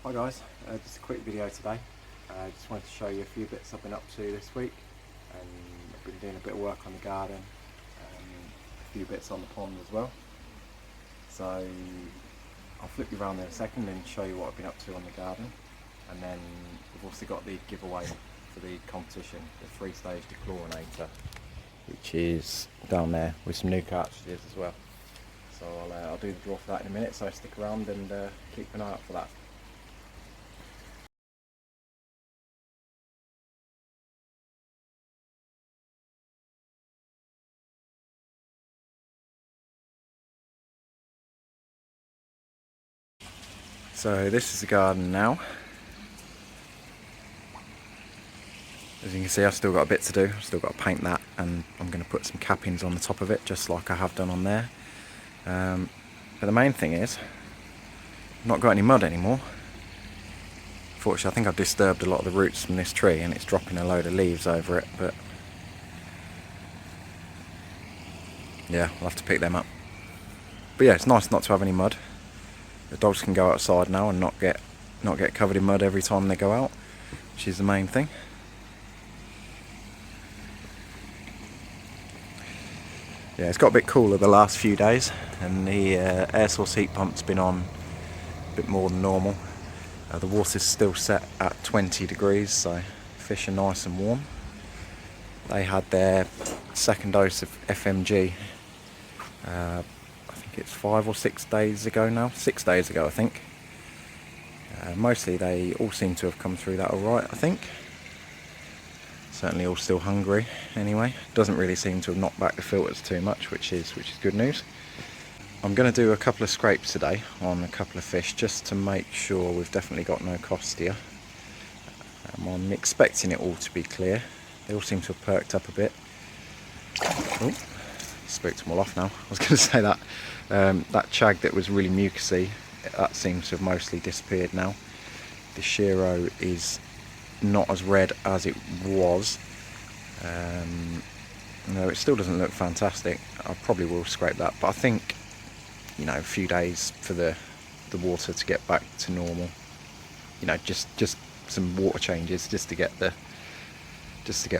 Hi guys, just a quick video today. I just wanted to show you a few bits I've been up to this week. I've been doing a bit of work on the garden, a few bits on the pond as well. So I'll flip you around in a second and show you what I've been up to on the garden. And then we've also got the giveaway for the competition, the 3-stage dechlorinator, which is down there with some new cartridges as well. So I'll do the draw for that in a minute, so stick around and keep an eye out for that. So this is the garden now. As you can see, I've still got a bit to do. I've still got to paint that, and I'm going to put some cappings on the top of it, just like I have done on there. But the main thing is, I've not got any mud anymore. Fortunately, I think I've disturbed a lot of the roots from this tree, and it's dropping a load of leaves over it, but yeah, I'll have to pick them up. But yeah, it's nice not to have any mud. The dogs can go outside now and not get covered in mud every time they go out, which is the main thing. Yeah, it's got a bit cooler the last few days, and the air source heat pump's been on a bit more than normal. The water's still set at 20 degrees, so fish are nice and warm. They had their second dose of FMG, I think it's 5 or 6 days ago now. 6 days ago, I think. Mostly they all seem to have come through that alright, I think. Certainly all still hungry anyway. Doesn't really seem to have knocked back the filters too much, which is good news. I'm going to do a couple of scrapes today on a couple of fish, just to make sure we've definitely got no costia. I'm expecting it all to be clear. They all seem to have perked up a bit. Oh, spooked them all off now. I was going to say that that chag that was really mucousy, that seems to have mostly disappeared now. The Shiro is not as red as it was. No, it still doesn't look fantastic. I probably will scrape that, but I think, you know, a few days for the water to get back to normal. You know, just some water changes just to get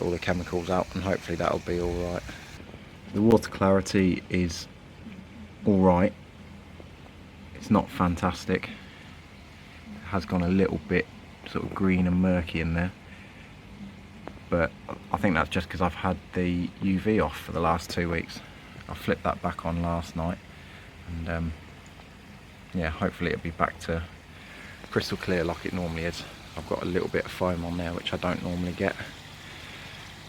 all the chemicals out, and hopefully that'll be all right. The water clarity is all right. It's not fantastic. It has gone a little bit sort of green and murky in there, but I think that's just because I've had the UV off for the last 2 weeks. I flipped that back on last night, and yeah, hopefully it'll be back to crystal clear like it normally is. I've got a little bit of foam on there, which I don't normally get.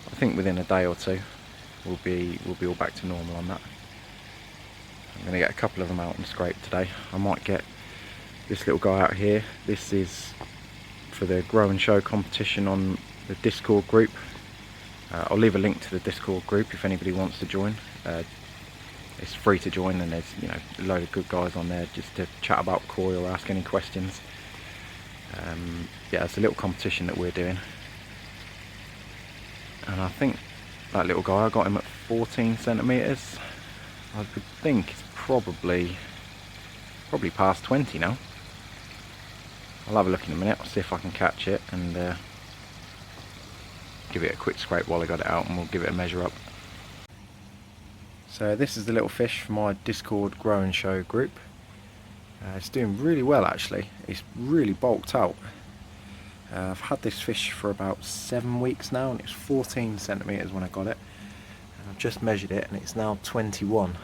I think within a day or two we'll be all back to normal on that. I'm going to get a couple of them out and scrape today. I might get this little guy out here. This is for the grow and show competition on the Discord group. I'll leave a link to the Discord group if anybody wants to join. It's free to join, and there's, you know, a load of good guys on there just to chat about koi or ask any questions. Yeah, it's a little competition that we're doing, and I think that little guy, I got him at 14 centimetres. I would think it's probably past 20 now. I'll have a look in a minute. I'll see if I can catch it and give it a quick scrape while I got it out, and we'll give it a measure up. So this is the little fish from my Discord grow and show group. It's doing really well actually. It's really bulked out. I've had this fish for about 7 weeks now, and it's 14 centimetres when I got it. And I've just measured it, and it's now 21.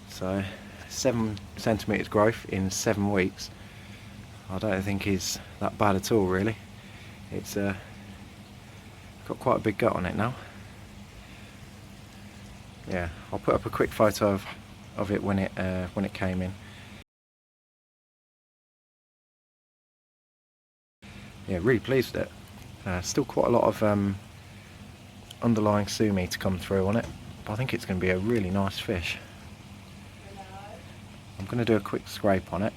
So 7 centimetres growth in 7 weeks. I don't think is that bad at all, really. It's got quite a big gut on it now. Yeah, I'll put up a quick photo of it when it came in. Yeah, really pleased with it. Still quite a lot of underlying sumi to come through on it, but I think it's going to be a really nice fish. I'm going to do a quick scrape on it.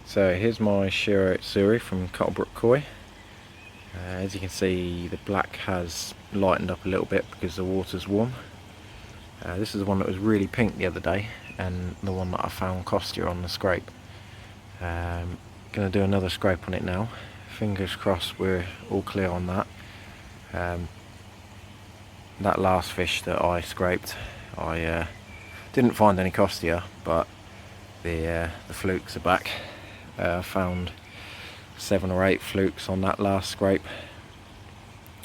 So here's my Shiro Itsuri from Cottlebrook Koi. As you can see, the black has lightened up a little bit because the water's warm. This is the one that was really pink the other day, and the one that I found costia on the scrape. Going to do another scrape on it now. Fingers crossed we're all clear on that. That last fish that I scraped, I didn't find any costia, but the flukes are back. I found 7 or 8 flukes on that last scrape,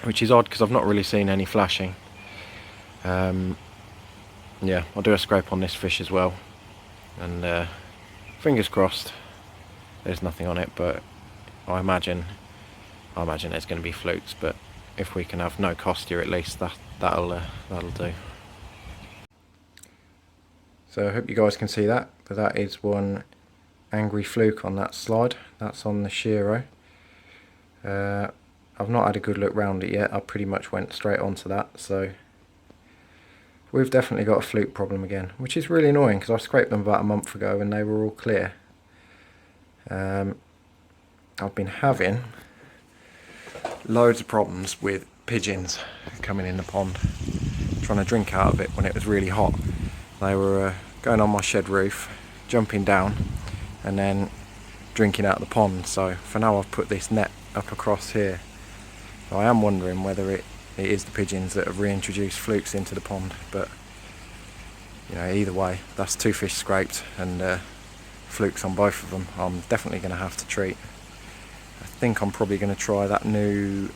which is odd because I've not really seen any flashing. Yeah, I'll do a scrape on this fish as well, and fingers crossed there's nothing on it, but I imagine there's going to be flukes, but if we can have no costia at least, that'll do. So I hope you guys can see that, but that is one angry fluke on that slide. That's on the Shiro. I've not had a good look round it yet. I pretty much went straight onto that, so we've definitely got a fluke problem again, which is really annoying because I scraped them about a month ago and they were all clear. I've been having loads of problems with pigeons coming in the pond, trying to drink out of it when it was really hot. They were going on my shed roof, jumping down and then drinking out of the pond. So for now I've put this net up across here. So I am wondering whether it is the pigeons that have reintroduced flukes into the pond, but you know, either way, that's 2 fish scraped and flukes on both of them. I'm definitely going to have to treat. I think I'm probably going to try that new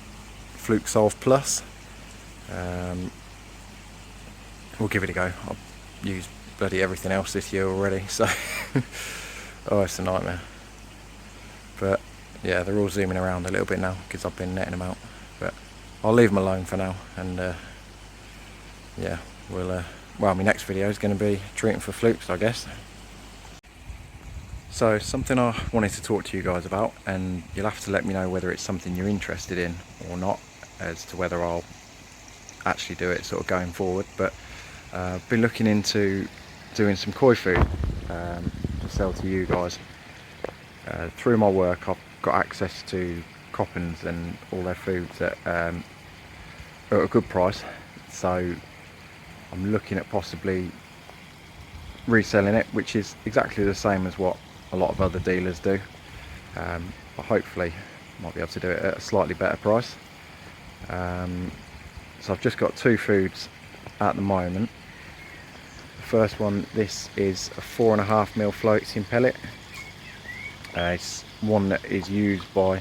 Fluke Solve Plus. We'll give it a go. I've used bloody everything else this year already, so oh, it's a nightmare. But yeah, they're all zooming around a little bit now because I've been netting them out, but I'll leave them alone for now, and yeah, well, my next video is going to be treating for flukes, I guess. So something I wanted to talk to you guys about, and you'll have to let me know whether it's something you're interested in or not, as to whether I'll actually do it sort of going forward. But I've been looking into doing some koi food to sell to you guys. Through my work I've got access to Coppins and all their foods at a good price, so I'm looking at possibly reselling it, which is exactly the same as what a lot of other dealers do, but hopefully might be able to do it at a slightly better price. So I've just got 2 foods at the moment. The first one, this is a 4.5mm floating pellet. It's one that is used by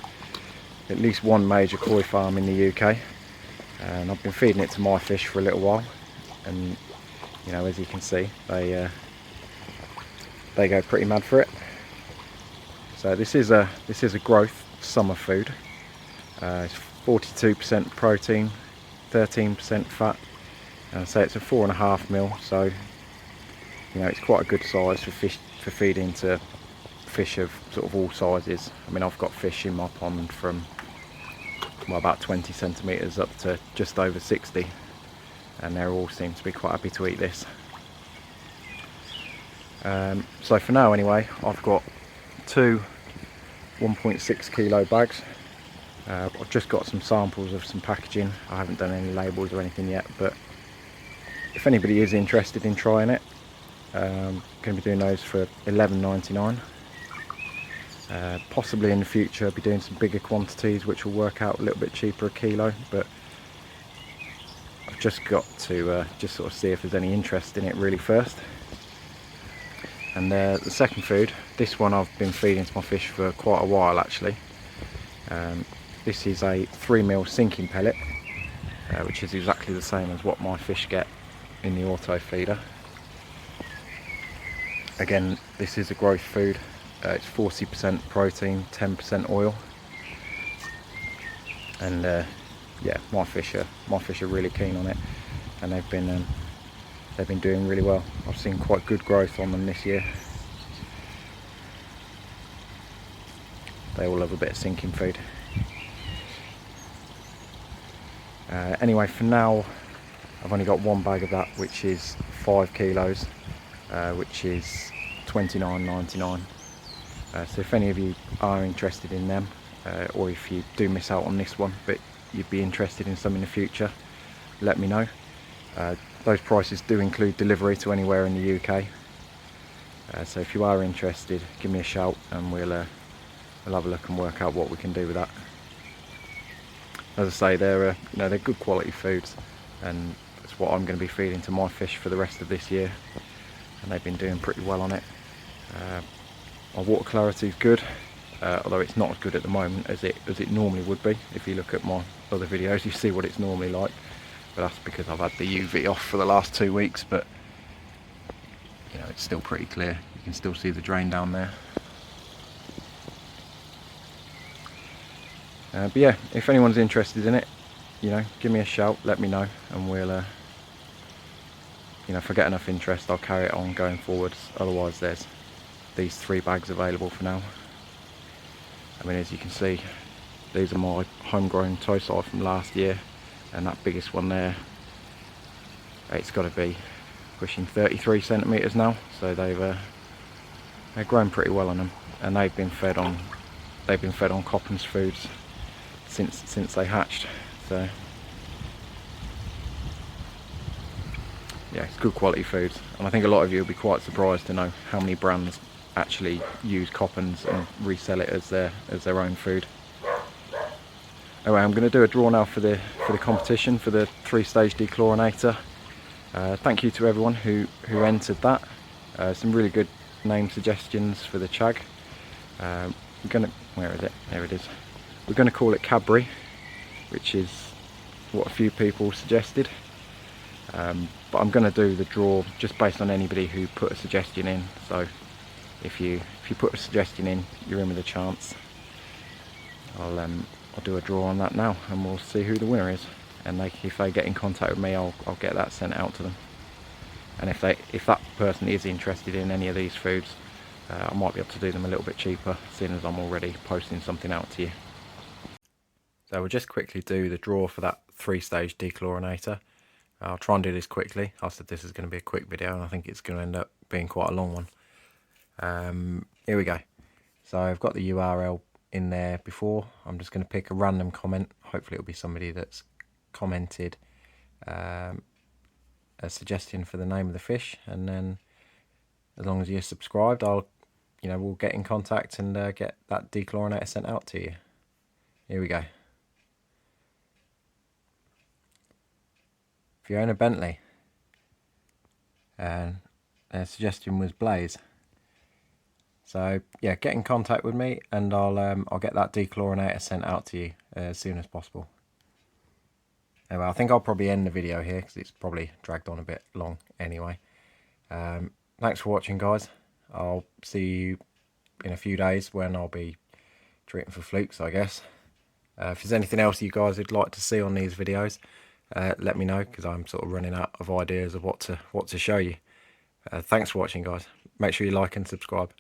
at least one major koi farm in the UK, and I've been feeding it to my fish for a little while, and you know, as you can see, they go pretty mad for it. So this is a growth summer food. It's 42% protein, 13% fat, and so it's a 4.5mm. So you know, it's quite a good size for feeding to fish of sort of all sizes. I mean, I've got fish in my pond from, well, about 20 centimetres up to just over 60, and they all seem to be quite happy to eat this. So for now anyway, I've got 2 1.6 kilo bags. I've just got some samples of some packaging. I haven't done any labels or anything yet, but if anybody is interested in trying it, I'm going to be doing those for $11.99. Possibly in the future I'll be doing some bigger quantities, which will work out a little bit cheaper a kilo, but I've just got to just sort of see if there's any interest in it really first. And the second food, this one I've been feeding to my fish for quite a while actually. This is a 3mm sinking pellet, which is exactly the same as what my fish get in the auto feeder. Again, this is a growth food. It's 40% protein, 10% oil, and yeah, my fish are really keen on it, and they've been doing really well. I've seen quite good growth on them this year. They all love a bit of sinking food. Anyway, for now I've only got 1 bag of that, which is 5 kilos, which is $29.99. So if any of you are interested in them, or if you do miss out on this one but you'd be interested in some in the future, let me know. Those prices do include delivery to anywhere in the UK, so if you are interested, give me a shout and we'll we'll have a look and work out what we can do with that. As I say, they're they're good quality foods, and it's what I'm going to be feeding to my fish for the rest of this year, and they've been doing pretty well on it. My water clarity is good, although it's not as good at the moment as it normally would be. If you look at my other videos, you see what it's normally like, but that's because I've had the UV off for the last 2 weeks. But it's still pretty clear. You can still see the drain down there. But yeah, if anyone's interested in it, give me a shout, let me know, and we'll if I get enough interest, I'll carry it on going forwards. Otherwise, there's these 3 bags available for now. I mean, as you can see, these are my homegrown tosi from last year, and that biggest one there, it's got to be pushing 33 centimeters now. So they've grown pretty well on them, and they've been fed on Copham's foods since they hatched. So yeah, it's good quality foods, and I think a lot of you will be quite surprised to know how many brands actually use Copham's and resell it as their own food. Anyway, I'm going to do a draw now for the competition for the 3-stage dechlorinator. Thank you to everyone who entered that. Some really good name suggestions for the chag. Where is it? There it is. We're going to call it Cadbury, which is what a few people suggested. But I'm going to do the draw just based on anybody who put a suggestion in. So if you put a suggestion in, you're in with a chance. I'll do a draw on that now, and we'll see who the winner is. And if they get in contact with me, I'll get that sent out to them. And if that person is interested in any of these foods, I might be able to do them a little bit cheaper, seeing as I'm already posting something out to you. So we'll just quickly do the draw for that 3-stage dechlorinator. I'll try and do this quickly. I said this is going to be a quick video, and I think it's going to end up being quite a long one. Here we go. So I've got the URL in there before. I'm just going to pick a random comment. Hopefully it'll be somebody that's commented a suggestion for the name of the fish, and then as long as you're subscribed, we'll get in contact and get that dechlorinator sent out to you. Here we go. Fiona Bentley, and their suggestion was Blaze. So yeah, get in contact with me, and I'll get that dechlorinator sent out to you as soon as possible. Anyway, I think I'll probably end the video here because it's probably dragged on a bit long anyway. Thanks for watching, guys. I'll see you in a few days when I'll be treating for flukes, I guess. If there's anything else you guys would like to see on these videos, let me know, because I'm sort of running out of ideas of what to show you. Thanks for watching, guys. Make sure you like and subscribe.